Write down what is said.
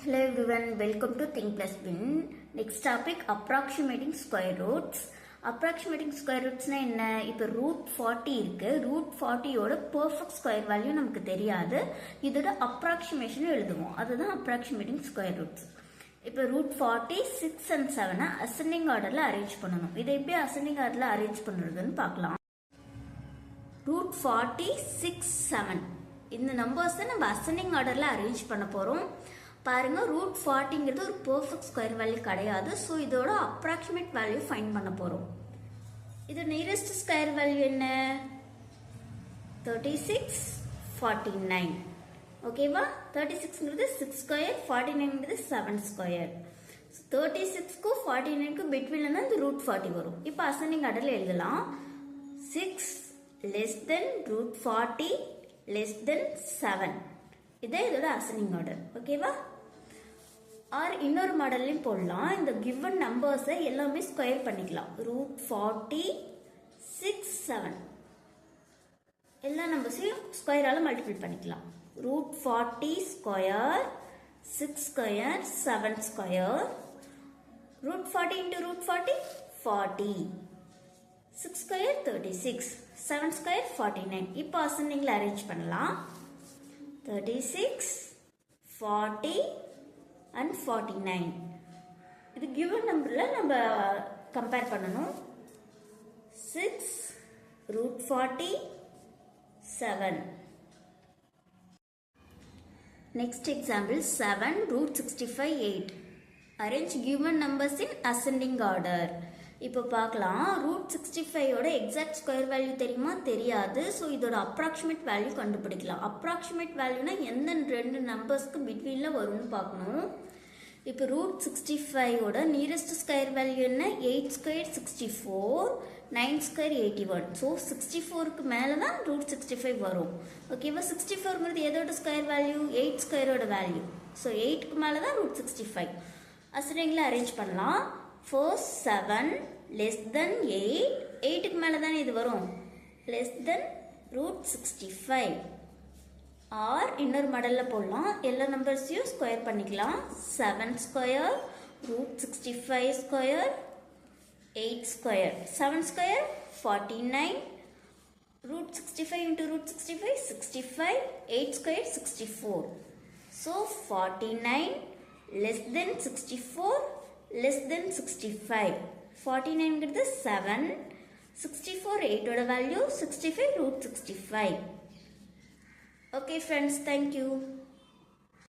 Hello everyone, welcome to Think Plus Win. Next topic, approximating square roots. Approximating square roots na enna? இப்போ root 40 இருக்கு. root 40 ஓட perfect square value நமக்கு தெரியாது. இதோட approximation எழுதுவோம். அதுதான் approximating square roots. இப்போ root 40, 6 and 7 ascending orderல arrange பண்ணணும். இதை எப்படி ascending orderல arrange பண்ணுறதுன்னு பார்க்கலாம். root 40, 6, 7 இந்த நம்பர்ஸ் நம்ம ascending orderல arrange பண்ண போறோம். பாருங்க ரூட் 40ங்கிறது ஒரு பெர்ஃபெக்ட் ஸ்கொயர் வேல்யூ கிடையாது. ஸோ இதோட அப்ராக்சிமேட் வேல்யூ ஃபைண்ட் பண்ண போகிறோம். இது நியரஸ்ட் ஸ்கொயர் வேல்யூ என்ன? 36, 49. ஓகேவா? 36ங்கிறது 6 ஸ்கொயர், 49ங்கிறது 7 ஸ்கொயர். 36க்கும் 49க்கும் பிட்வீனில் தான் இந்த ரூட் 40 வரும். இப்போ அசெண்டிங் ஆர்டரில் எழுதலாம். 6 less than root 40 less than 7. இதே இதோட அசெண்டிங் ஆர்டர். ஓகேவா? ஆர் இன்னொரு மாடல்லையும் போடலாம். இந்த கிவன் நம்பர்ஸை எல்லாமே ஸ்கொயர் பண்ணிக்கலாம். ரூட் 40, 6, 7 எல்லா நம்பர்ஸையும் ஸ்கொயரால் மல்டிபிள் பண்ணிக்கலாம். Root 40 square, 6 square, 7 square. Root 40 into root 40, 40. 6 square 36, 7 square 49. இப்போ அசெண்டிங்கில் அரேஞ்ச் பண்ணலாம். 36, 40 and 49. இது given numberல நம்ம கம்பேர் பண்ணணும். 6 root 40, 7. Next example 7 root 65, 8. Arrange given numbers in ascending order. இப்போ பார்க்கலாம். ரூட் 65ஓட எக்ஸாக்ட் ஸ்கொயர் வேல்யூ தெரியுமா? தெரியாது. ஸோ இதோட அப்ராக்சிமேட் வேல்யூ கண்டுபிடிக்கலாம். அப்ராக்சிமேட் வேல்யூனா எந்த ரெண்டு நம்பர்ஸ்க்கு பிட்வீனில் வரும்னு பார்க்கணும். இப்போ ரூட் 65ஓட நியரஸ்ட் ஸ்கொயர் வேல்யூ என்ன? 8 ஸ்கொயர் 64, 9 ஸ்கொயர் 81. ஸோ 64க்கு மேலே தான் ரூட் 65 வரும். ஓகேவா? 64ங்கிறது எதோட ஸ்கொயர் வேல்யூ? 8 ஸ்கொயரோட வேல்யூ. ஸோ 8க்கு மேலே தான் ரூட் 65. அசெண்டிங்கில் அரேஞ்ச் பண்ணலாம். First 7 less than 8. 8க்கு மேலே தானே இது வரும். less than root 65. ஆர் இன்னொரு மாடலில் போடலாம். எல்லா நம்பர்ஸையும் ஸ்கொயர் பண்ணிக்கலாம். 7 square, root 65 square, 8 square. 7 square 49. root 65 into root 65, 65. 8 square 64. So 49 less than 64 less than 65. 49ங்கிறது 7, 64 8ஓட value, 65 root 65. Okay friends, thank you.